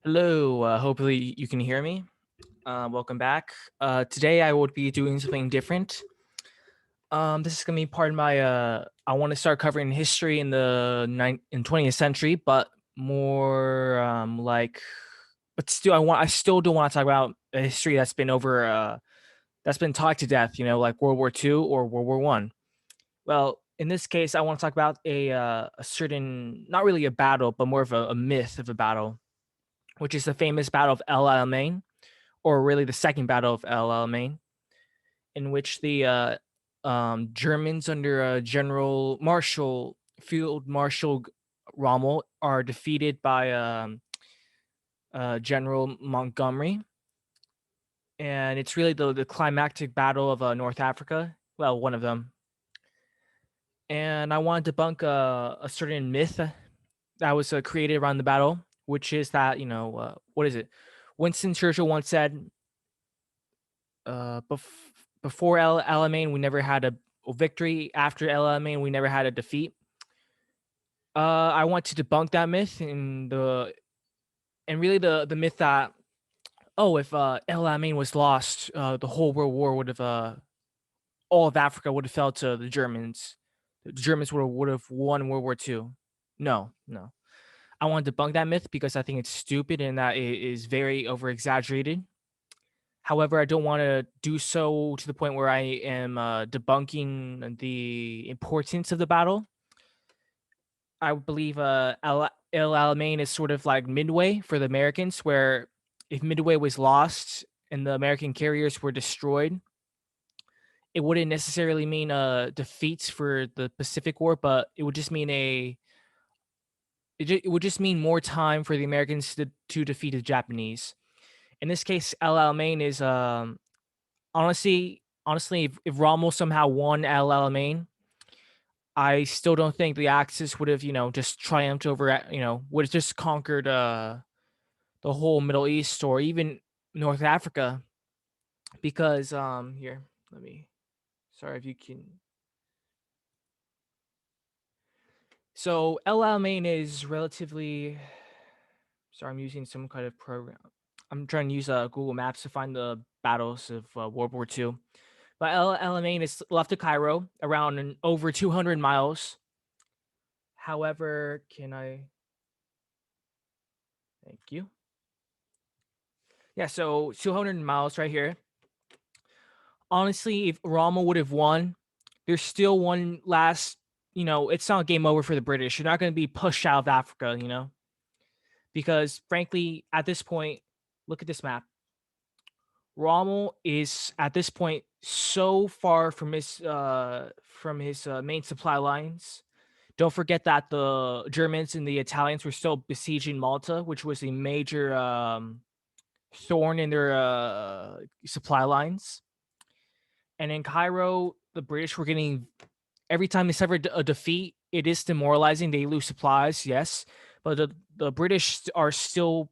Hello, hopefully you can hear me. Welcome back. Today I would be doing something different. This is gonna be part of my. I want to start covering history in the 20th century, but more but still, I still do want to talk about a history that's been that's been taught to death. Like World War II or World War One. Well, in this case, I want to talk about a certain, not really a battle, but more of a myth of a battle, which is the famous Battle of El Alamein, or really the second Battle of El Alamein, in which the Germans under General Marshal, Field Marshal Rommel, are defeated by General Montgomery. And it's really the climactic battle of North Africa. Well, one of them. And I want to debunk a certain myth that was created around the battle, which is that, what is it? Winston Churchill once said, before Alamein, we never had a victory. After Alamein, we never had a defeat. I want to debunk that myth and really the myth that, if El Alamein was lost, the whole World War would have all of Africa would have fell to the Germans. The Germans would have won World War II. No, no. I want to debunk that myth because I think it's stupid and that it is very over exaggerated. However, I don't want to do so to the point where I am debunking the importance of the battle. I believe El Alamein is sort of like Midway for the Americans, where if Midway was lost and the American carriers were destroyed, it wouldn't necessarily mean defeats for the Pacific War, but it would just mean it would just mean more time for the Americans to defeat the Japanese. In this case, El Alamein is honestly, if Rommel somehow won El Alamein, I still don't think the Axis would have, just triumphed over, would have just conquered the whole Middle East or even North Africa. Because here, let me. Sorry if you can. So El Alamein is relatively. Sorry, I'm using some kind of program. I'm trying to use Google Maps to find the battles of World War II. But El Alamein is left of Cairo, around over 200 miles. However, can I? Thank you. Yeah, so 200 miles right here. Honestly, if Rommel would have won, there's still one last. It's not game over for the British. You're not going to be pushed out of Africa, because frankly, at this point, look at this map. Rommel is at this point so far from his main supply lines. Don't forget that the Germans and the Italians were still besieging Malta, which was a major thorn in their supply lines. And in Cairo, the British were getting, every time they suffered a defeat, it is demoralizing. They lose supplies, yes, but the British are still,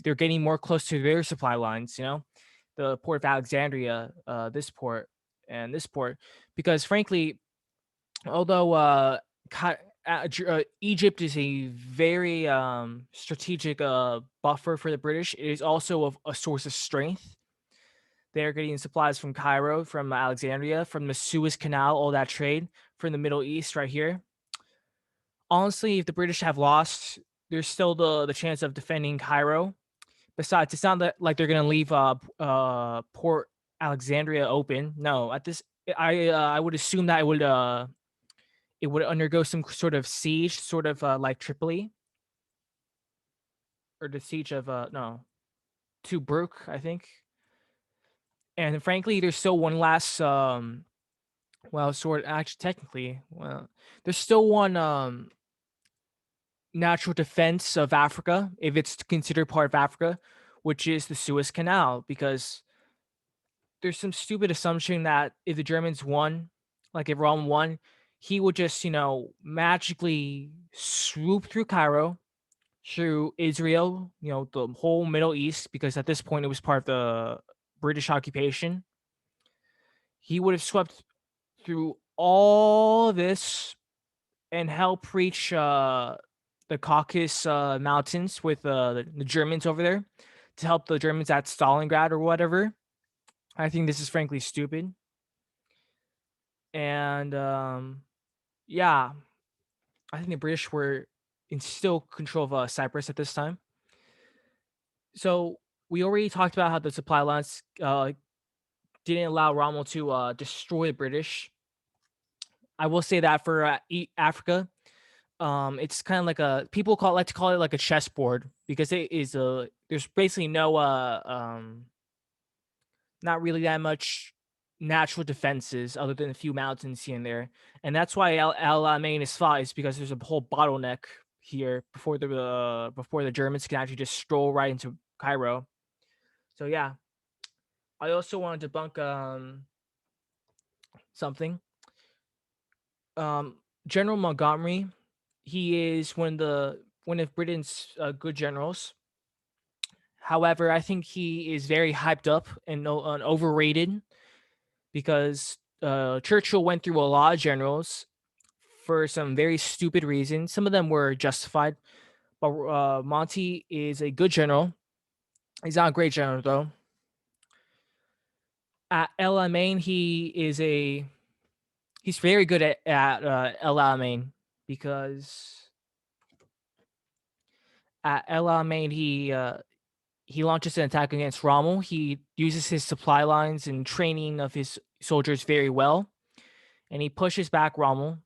they're getting more close to their supply lines. The port of Alexandria, this port and this port, because frankly, although Egypt is a very strategic buffer for the British, it is also a source of strength. They're getting supplies from Cairo, from Alexandria, from the Suez Canal, all that trade from the Middle East right here. Honestly, if the British have lost, there's still the chance of defending Cairo. Besides, it's not like they're gonna leave Port Alexandria open. No, at this, I would assume that it would undergo some sort of siege, sort of like Tripoli, or the siege of no, Tobruk, I think. And frankly, there's still one last well, sort actually technically, well, there's still one natural defense of Africa, if it's considered part of Africa, which is the Suez Canal, because there's some stupid assumption that if the Germans won, like if Rome won, he would just, magically swoop through Cairo, through Israel, the whole Middle East, because at this point it was part of the British occupation. He would have swept through all this and help reach the Caucasus Mountains with the Germans over there to help the Germans at Stalingrad or whatever. I think this is frankly stupid. And yeah, I think the British were in still control of Cyprus at this time. So we already talked about how the supply lines didn't allow Rommel to destroy the British. I will say that for Africa, it's kind of like a people like to call it like a chessboard because it is a there's basically no not really that much natural defenses other than a few mountains here and there, and that's why Alamein is fought is because there's a whole bottleneck here before the Germans can actually just stroll right into Cairo. So yeah, I also want to debunk something. General Montgomery, he is one of Britain's good generals. However, I think he is very hyped up and overrated because Churchill went through a lot of generals for some very stupid reasons. Some of them were justified, but Monty is a good general. He's not a great general though. At El Alamein, he's very good at El Alamein because at El Alamein he launches an attack against Rommel. He uses his supply lines and training of his soldiers very well, and he pushes back Rommel.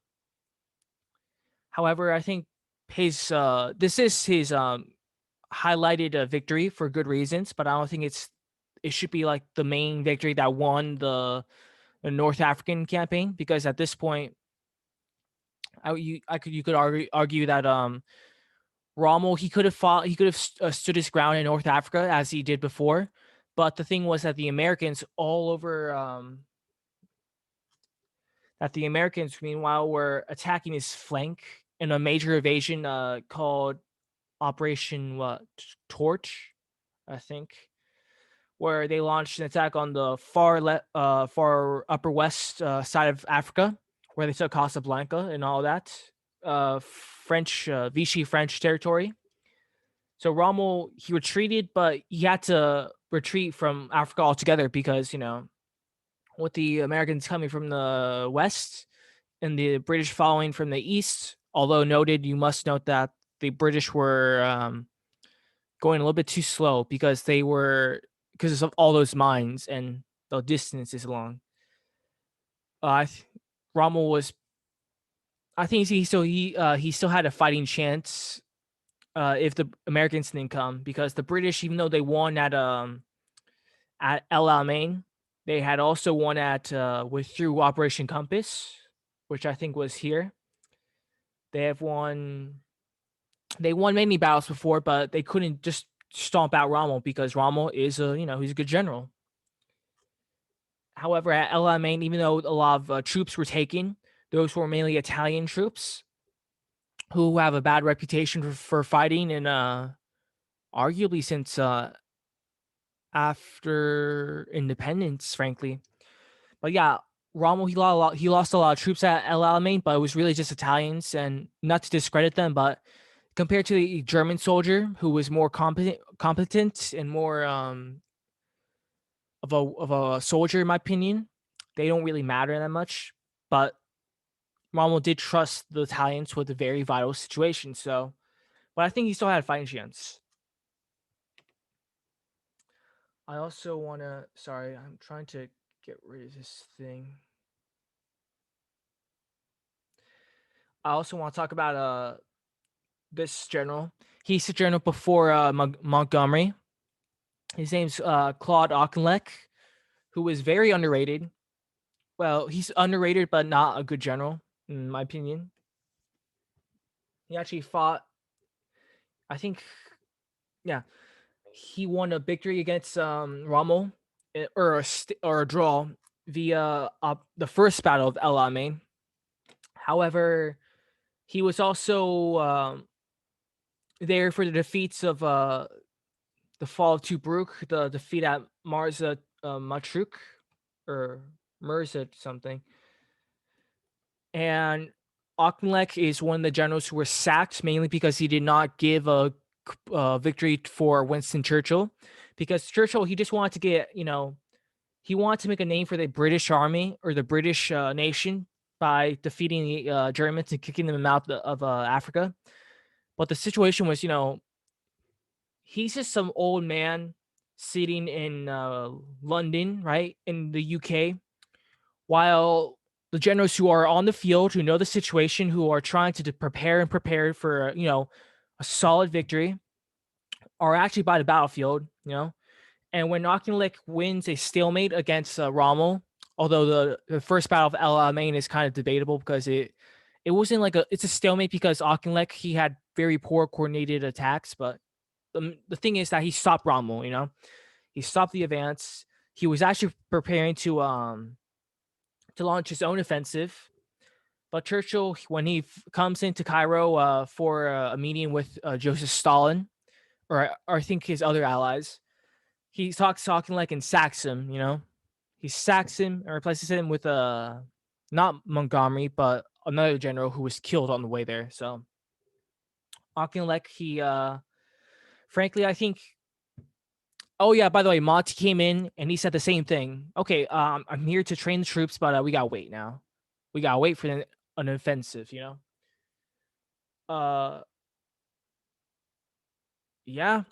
However, I think his this is his highlighted victory for good reasons, but I don't think it should be like the main victory that won the North African campaign because at this point, you could argue that Rommel he could have stood his ground in North Africa as he did before, but the thing was that the Americans all over that the Americans meanwhile were attacking his flank in a major invasion called Operation Torch, I think, where they launched an attack on the far upper west side of Africa, where they took Casablanca and all that French Vichy French territory. So Rommel he retreated, but he had to retreat from Africa altogether because with the Americans coming from the west and the British following from the east. Although noted, you must note that the British were going a little bit too slow because of all those mines and the distance is long. Rommel was, I think he still had a fighting chance if the Americans didn't come because the British, even though they won at El Alamein, they had also won through Operation Compass, which I think was here. They won many battles before, but they couldn't just stomp out Rommel because Rommel is he's a good general. However, at El Alamein, even though a lot of troops were taken, those were mainly Italian troops who have a bad reputation for fighting and arguably since after independence, frankly. But yeah, Rommel he lost a lot of troops at El Alamein, but it was really just Italians, and not to discredit them, but compared to the German soldier who was more competent and more of a soldier, in my opinion, they don't really matter that much. But Rommel did trust the Italians with a very vital situation, so but I think he still had a fighting chance. I also want to. Sorry, I'm trying to get rid of this thing. I also want to talk about this general. He's the general before Montgomery. His name's Claude Achenlec, who was very underrated. Well, he's underrated, but not a good general, in my opinion. He actually fought. I think, yeah, he won a victory against Rommel, or a draw via the first battle of El Alamein. However, he was also there for the defeats of the fall of Tobruk, the defeat at Marza Matruk, or Mirza something. And Auchinleck is one of the generals who were sacked mainly because he did not give a victory for Winston Churchill. Because Churchill, he just wanted to get, he wanted to make a name for the British army or the British nation by defeating the Germans and kicking them out of Africa. But the situation was, he's just some old man sitting in London, right, in the UK, while the generals who are on the field, who know the situation, who are trying to prepare for, a solid victory, are actually by the battlefield. And when Auchinleck wins a stalemate against Rommel, although the first battle of El Alamein is kind of debatable because it wasn't like it's a stalemate because Auchinleck, he had very poor coordinated attacks, but the thing is that he stopped Rommel. He stopped the advance. He was actually preparing to launch his own offensive. But Churchill, when he comes into Cairo for a meeting with Joseph Stalin, or I think his other allies, he talks Auchinleck and sacks him. He sacks him and replaces him with not Montgomery, but another general who was killed on the way there. So Auchinleck, he frankly, I think. Oh yeah, by the way, Monty came in and he said the same thing. Okay, I'm here to train the troops, but we gotta wait now. We gotta wait for an offensive. Uh, yeah.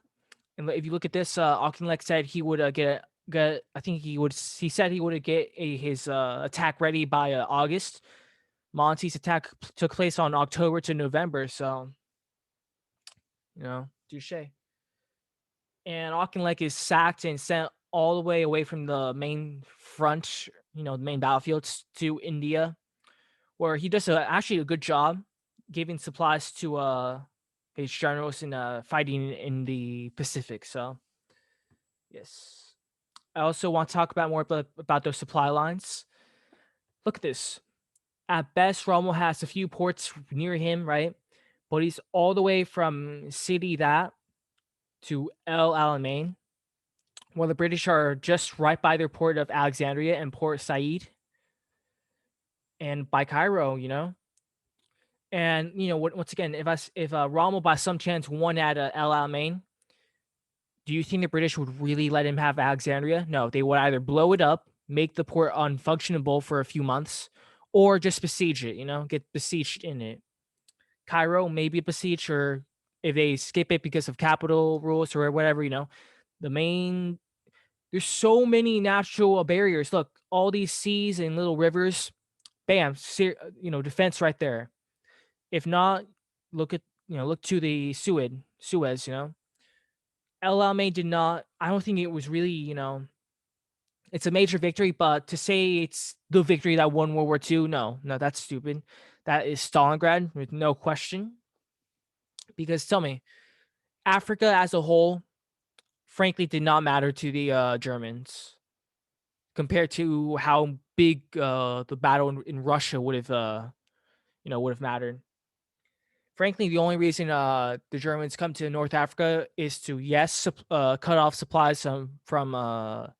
And if you look at this, Auchinleck said he would get. I think he would. He said he would get his attack ready by August. Monty's attack took place on October to November, so touche. And Auchinleck is sacked and sent all the way away from the main front, the main battlefields to India, where he does actually a good job giving supplies to his generals in fighting in the Pacific. So, yes. I also want to talk about more about those supply lines. Look at this. At best, Rommel has a few ports near him, right? But he's all the way from City that to El Alamein, while the British are just right by their port of Alexandria and Port Said and by Cairo. And once again, if Rommel by some chance won at El Alamein, do you think the British would really let him have Alexandria? No, they would either blow it up, make the port unfunctionable for a few months, or just besiege it. Get besieged in it. Cairo maybe besiege, or if they skip it because of capital rules or whatever. The main There's so many natural barriers. Look, all these seas and little rivers, bam, defense right there. If not, look to the Suez. El Alamein did not. I don't think it was really, it's a major victory, but to say it's the victory that won World War II, no, that's stupid. That is Stalingrad with no question. Because tell me, Africa as a whole, frankly, did not matter to the Germans compared to how big the battle in Russia would have mattered. Frankly, the only reason the Germans come to North Africa is to cut off supplies from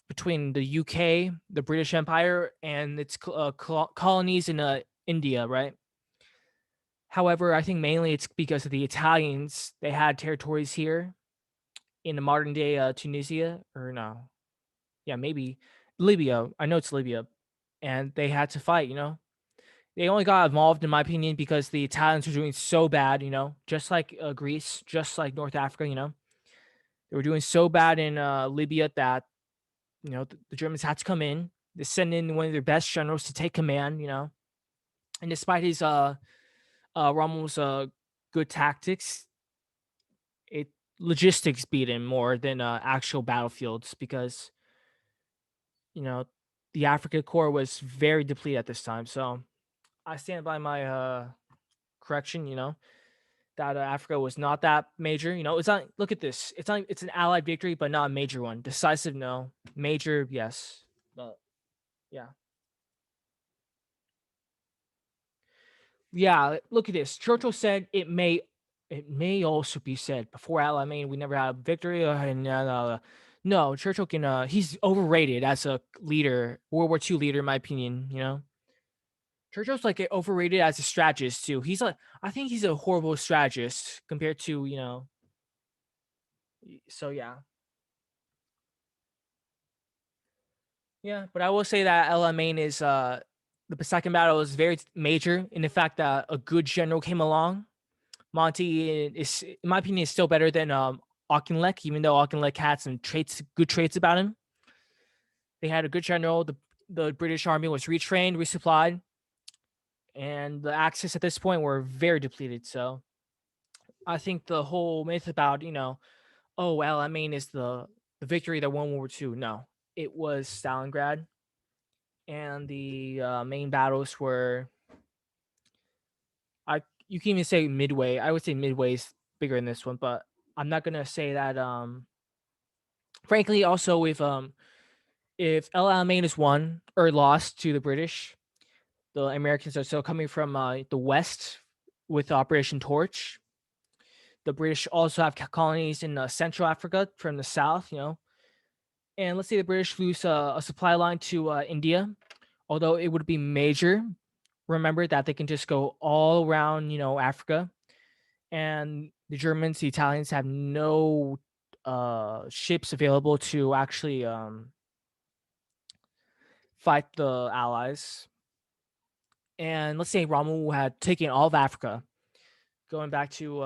between the UK, the British Empire, and its colonies in India, right? However, I think mainly it's because of the Italians. They had territories here in the modern day Tunisia, or no, yeah, maybe Libya. I know it's Libya, and they had to fight. They only got involved, in my opinion, because the Italians were doing so bad. Just like Greece, just like North Africa. They were doing so bad in Libya that the Germans had to come in. They send in one of their best generals to take command. And despite his Rommel's good tactics, it logistics beat him more than actual battlefields because the Africa Corps was very depleted at this time. So I stand by my correction. That Africa was not that major. It's not. Look at this. It's not. It's an Allied victory, but not a major one. Decisive, no. Major, yes. But yeah, yeah. Look at this. Churchill said it may. It may also be said before Alamein we never had a victory. No, Churchill can. He's overrated as a leader, World War II leader, in my opinion. Churchill's like overrated as a strategist too. I think he's a horrible strategist compared to So yeah, yeah. But I will say that Alamein is the second battle is very major in the fact that a good general came along. Monty is, in my opinion, is still better than Auchinleck, even though Auchinleck had some good traits about him. They had a good general. The British army was retrained, resupplied, and the Axis at this point were very depleted. So I think the whole myth about oh well, Alamein is the victory that won World War II. No, it was Stalingrad, and the main battles were you can even say Midway. I would say Midway's bigger than this one, but I'm not gonna say that. Frankly, also if El Alamein is won or lost to the British, the Americans are still coming from the west with Operation Torch. The British also have colonies in Central Africa from the south, And let's say the British lose a supply line to India, although it would be major. Remember that they can just go all around, Africa, and the Germans, the Italians have no ships available to actually fight the Allies. And let's say Rommel had taken all of Africa. Going back to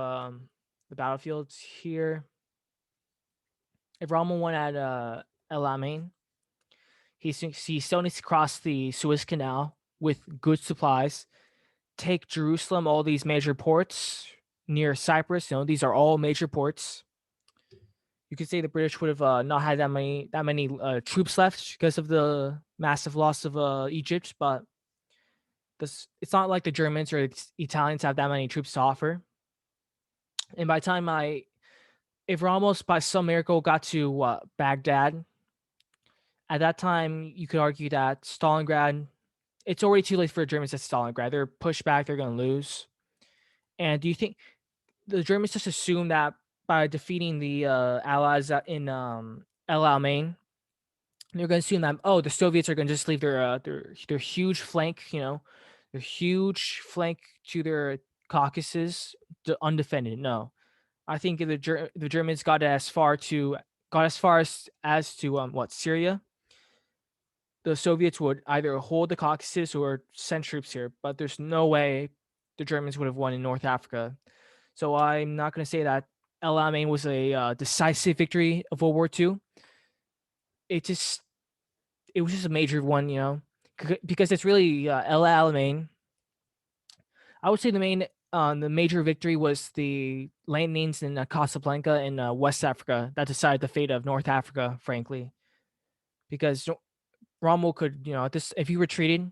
the battlefields here, if Rommel won at El Alamein, he still needs to cross the Suez Canal with good supplies, take Jerusalem, all these major ports near Cyprus. These are all major ports. You could say the British would have not had that many troops left because of the massive loss of Egypt, but it's not like the Germans or the Italians have that many troops to offer. And by the time if Rommel by some miracle got to Baghdad, at that time you could argue that Stalingrad, it's already too late for the Germans at Stalingrad. They're pushed back, they're going to lose. And do you think the Germans just assume that by defeating the Allies in El Alamein, they're going to assume that the Soviets are going to just leave their huge flank, their huge flank to their Caucasus undefended? No, I think the Germans got as far as to what, Syria. The Soviets would either hold the Caucasus or send troops here, but there's no way the Germans would have won in North Africa. So I'm not going to say that El Alamein was a decisive victory of World War II. It was just a major one, because it's really El Alamein. I would say the major victory was the landings in Casablanca in West Africa that decided the fate of North Africa, frankly, because Rommel could, if he retreated,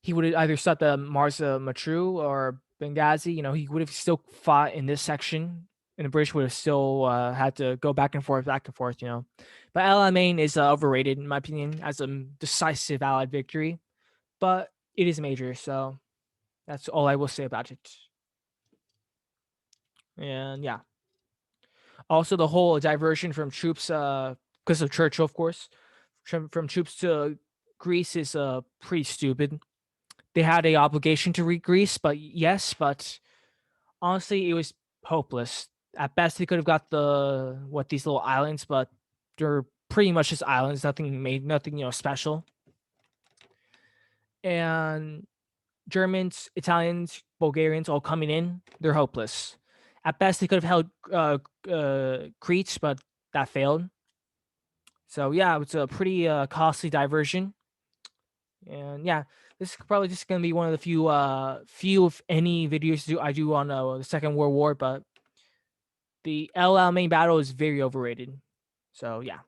he would have either stopped the Marsa Matruh or Benghazi. He would have still fought in this section, and the British would have still had to go back and forth. But El Alamein is overrated, in my opinion, as a decisive Allied victory, but it is major, so that's all I will say about it. And yeah, also the whole diversion from troops, because of Churchill, of course, from troops to Greece is pretty stupid. They had a obligation to reach Greece, but honestly, it was hopeless. At best, they could have got these little islands, but they're pretty much just islands. Nothing special. And Germans, Italians, Bulgarians, all coming in, they're hopeless. At best, they could have held Crete, but that failed. So yeah, it's a pretty costly diversion. And yeah, this is probably just gonna be one of the few if any videos I do on the Second World War. But the El Alamein battle is very overrated. So yeah.